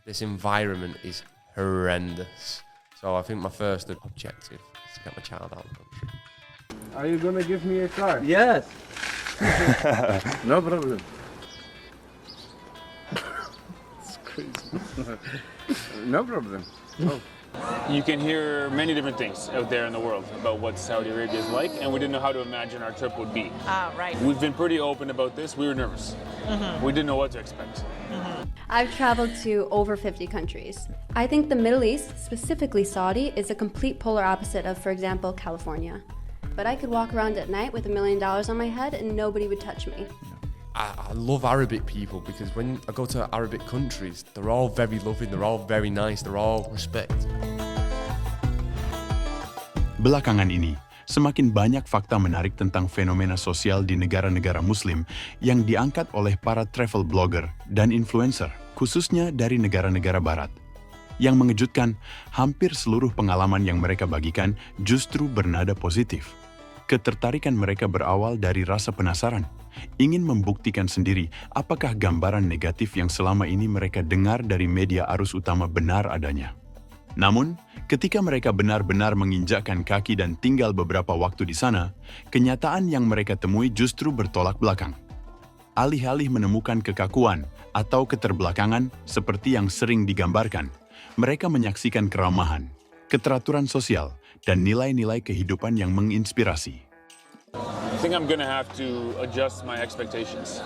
this environment is horrendous. So I think my first objective is to get my child out of the country. Are you gonna give me a car? Yes. No problem. It's crazy. No problem. Oh. You can hear many different things out there in the world about what Saudi Arabia is like, and we didn't know how to imagine our trip would be. Right. We've been pretty open about this. We were nervous. We didn't know what to expect. I've traveled to over 50 countries. I think the Middle East, specifically Saudi, is a complete polar opposite of, for example, California. But I could walk around at night with $1 million on my head and nobody would touch me. I love Arabic people because when I go to Arabic countries, they're all very loving, they're all very nice, they're all respect. Belakangan ini, semakin banyak fakta menarik tentang fenomena sosial di negara-negara Muslim yang diangkat oleh para travel blogger dan influencer, khususnya dari negara-negara Barat. Yang mengejutkan, hampir seluruh pengalaman yang mereka bagikan justru bernada positif. Ketertarikan mereka berawal dari rasa penasaran, ingin membuktikan sendiri apakah gambaran negatif yang selama ini mereka dengar dari media arus utama benar adanya. Namun, ketika mereka benar-benar menginjakkan kaki dan tinggal beberapa waktu di sana, kenyataan yang mereka temui justru bertolak belakang. Alih-alih menemukan kekakuan atau keterbelakangan seperti yang sering digambarkan, mereka menyaksikan keramahan, keteraturan sosial, dan nilai-nilai kehidupan yang menginspirasi. I think I'm gonna have to adjust my expectations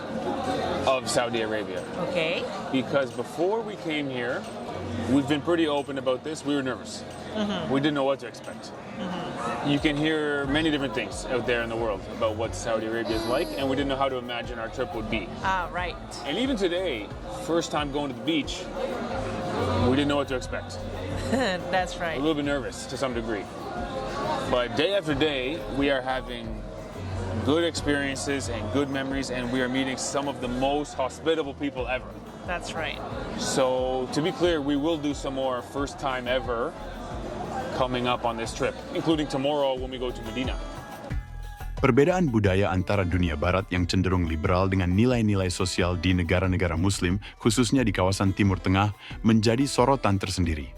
of Saudi Arabia. Okay. Because before we came here, we've been pretty open about this. We were nervous. We didn't know what to expect. You can hear many different things out there in the world about what Saudi Arabia is like, and we didn't know how to imagine our trip would be. Right. And even today, first time going to the beach, we didn't know what to expect. That's right. A little bit nervous to some degree. But day after day, we are having good experiences and good memories, and we are meeting some of the most hospitable people ever. That's right. So, to be clear, we will do some more first time ever coming up on this trip, including tomorrow when we go to Medina. Perbedaan budaya antara dunia barat yang cenderung liberal dengan nilai-nilai sosial di negara-negara Muslim, khususnya di kawasan Timur Tengah, menjadi sorotan tersendiri.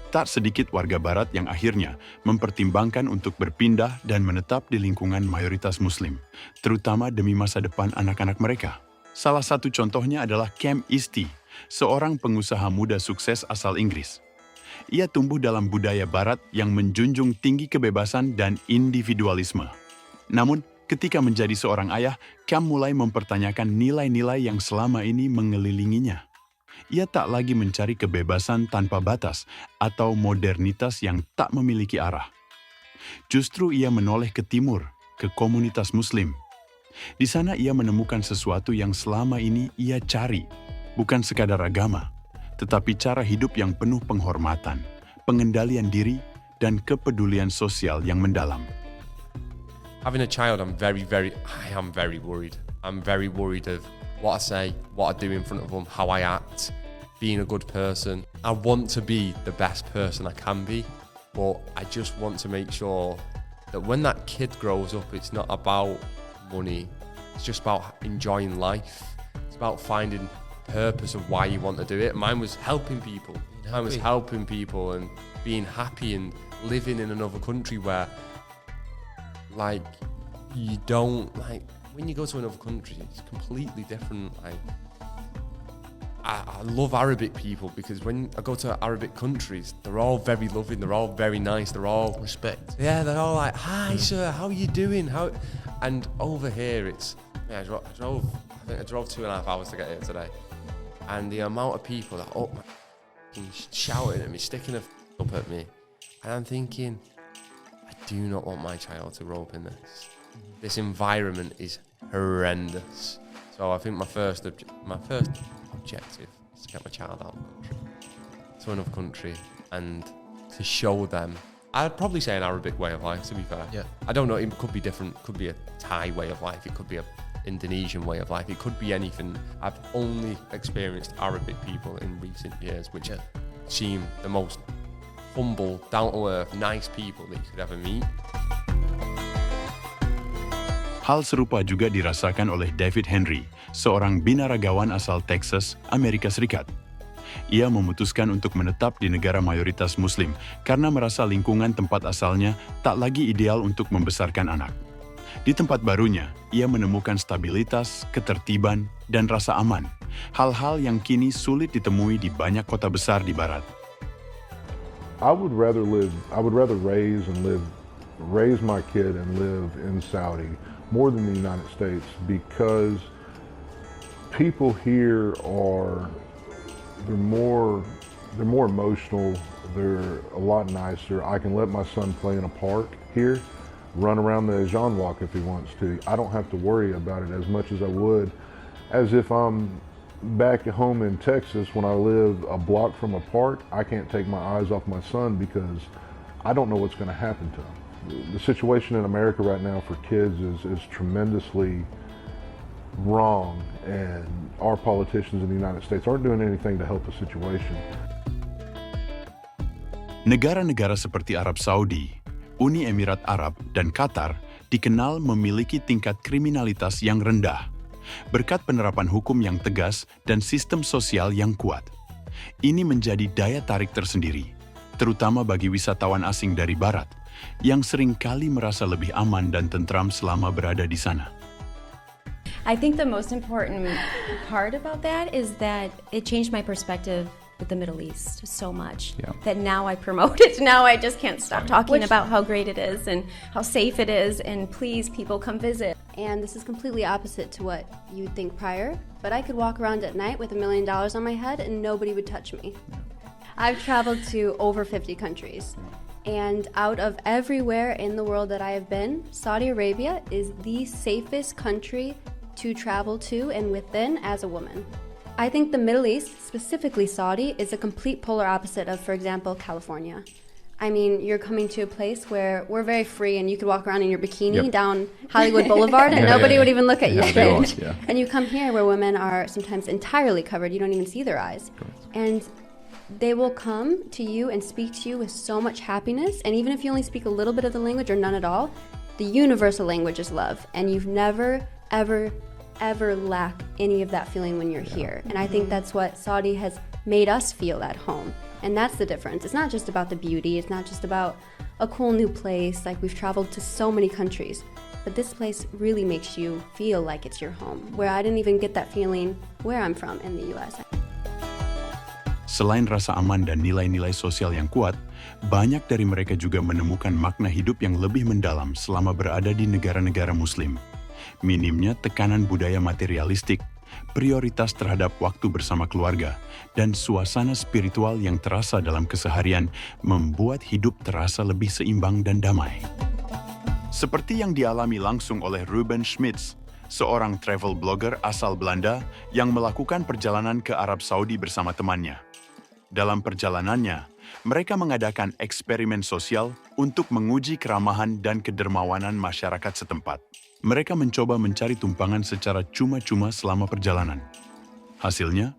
Tak sedikit warga barat yang akhirnya mempertimbangkan untuk berpindah dan menetap di lingkungan mayoritas Muslim, terutama demi masa depan anak-anak mereka. Salah satu contohnya adalah Cam Isti, seorang pengusaha muda sukses asal Inggris. Ia tumbuh dalam budaya barat yang menjunjung tinggi kebebasan dan individualisme. Namun, ketika menjadi seorang ayah, Cam mulai mempertanyakan nilai-nilai yang selama ini mengelilinginya. Ia tak lagi mencari kebebasan tanpa batas atau modernitas yang tak memiliki arah. Justru ia menoleh ke timur, ke komunitas Muslim. Di sana ia menemukan sesuatu yang selama ini ia cari, bukan sekadar agama, tetapi cara hidup yang penuh penghormatan, pengendalian diri, dan kepedulian sosial yang mendalam. Having a child, I am very worried. I'm very worried of what I say, what I do in front of them, how I act, being a good person. I want to be the best person I can be, but I just want to make sure that when that kid grows up, it's not about money. It's just about enjoying life. It's about finding purpose of why you want to do it. Mine was helping people. Mine was helping people and being happy and living in another country where, like, you don't, like, when you go to another country, it's completely different. Like, I love Arabic people because when I go to Arabic countries, they're all very loving, they're all very nice, they're all Respect. yeah, they're all like, "Hi, sir, how are you doing?" And over here, it's I think I drove 2.5 hours to get here today, and the amount of people that shouting at me, sticking a up at me, and I'm thinking, I do not want my child to grow up in this. This environment is horrendous. So I think my first objective is to get my child out of the country, to another country, and to show them. I'd probably say an Arabic way of life, to be fair. Yeah. I don't know, it could be different. It could be a Thai way of life. It could be a Indonesian way of life. It could be anything. I've only experienced Arabic people in recent years, which seem the most humble, down-to-earth, nice people that you could ever meet. Hal serupa juga dirasakan oleh David Henry, seorang binaragawan asal Texas, Amerika Serikat. ia memutuskan untuk menetap di negara mayoritas Muslim karena merasa lingkungan tempat asalnya tak lagi ideal untuk membesarkan anak. Di tempat barunya, ia menemukan stabilitas, ketertiban, dan rasa aman, hal-hal yang kini sulit ditemui di banyak kota besar di Barat. I would rather raise my kid and live in Saudi more than the United States, because people here they're more emotional, they're a lot nicer. I can let my son play in a park here, run around the Jean Walk if he wants to. I don't have to worry about it as much as I would as if I'm back at home in Texas when I live a block from a park. I can't take my eyes off my son because I don't know what's going to happen to him. The situation in America right now for kids is tremendously wrong, and our politicians in the United States aren't doing anything to help the situation. Negara-negara seperti Arab Saudi, Uni Emirat Arab, dan Qatar dikenal memiliki tingkat kriminalitas yang rendah, berkat penerapan hukum yang tegas dan sistem sosial yang kuat. Ini menjadi daya tarik tersendiri, terutama bagi wisatawan asing dari Barat, yang seringkali merasa lebih aman dan tentram selama berada di sana. I think the most important part about that is that it changed my perspective with the Middle East so much that now I promote it. Now I just can't stop talking about how great it is and how safe it is, and please, people, come visit. And this is completely opposite to what you'd think prior, but I could walk around at night with $1 million on my head and nobody would touch me. I've traveled to over 50 countries. And out of everywhere in the world that I have been, Saudi Arabia is the safest country to travel to and within as a woman. I think the Middle East, specifically Saudi, is a complete polar opposite of, for example, California. I mean, you're coming to a place where we're very free and you could walk around in your bikini down Hollywood Boulevard and nobody would even look at you strange. And you come here where women are sometimes entirely covered, you don't even see their eyes. And they will come to you and speak to you with so much happiness, and even if you only speak a little bit of the language or none at all, the universal language is love, and you've never, ever, ever lack any of that feeling when you're here. And I think that's what Saudi has made us feel at home, and that's the difference. It's not just about the beauty, it's not just about a cool new place, like we've traveled to so many countries, but this place really makes you feel like it's your home, where I didn't even get that feeling where I'm from in the US. Selain rasa aman dan nilai-nilai sosial yang kuat, banyak dari mereka juga menemukan makna hidup yang lebih mendalam selama berada di negara-negara Muslim. Minimnya tekanan budaya materialistik, prioritas terhadap waktu bersama keluarga, dan suasana spiritual yang terasa dalam keseharian membuat hidup terasa lebih seimbang dan damai. Seperti yang dialami langsung oleh Ruben Schmitz, seorang travel blogger asal Belanda yang melakukan perjalanan ke Arab Saudi bersama temannya. Dalam perjalanannya, mereka mengadakan eksperimen sosial untuk menguji keramahan dan kedermawanan masyarakat setempat. Mereka mencoba mencari tumpangan secara cuma-cuma selama perjalanan. Hasilnya,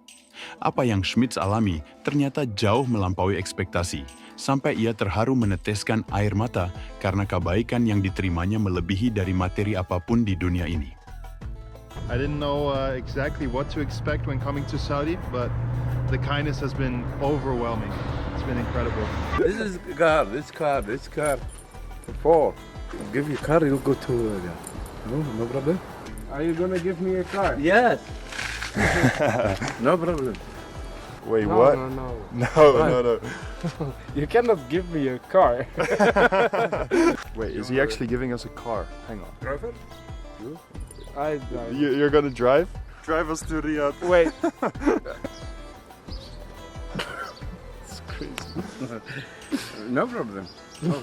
apa yang Schmitz alami ternyata jauh melampaui ekspektasi, sampai ia terharu meneteskan air mata karena kebaikan yang diterimanya melebihi dari materi apapun di dunia ini. I didn't know exactly what to expect when coming to Saudi, but the kindness has been overwhelming. It's been incredible. This is car. Before, I'll give you a car, you'll go to no problem. Are you gonna give me a car? Yes. No problem. Wait, No, what? no. No. You cannot give me a car. Wait, is he actually giving us a car? Hang on. Driver? I drive. You're gonna drive? Drive us to Riyadh. Wait. It's crazy. No problem. Oh.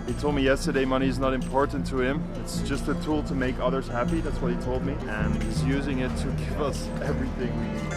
He told me yesterday money is not important to him. It's just a tool to make others happy. That's what he told me. And he's using it to give us everything we need.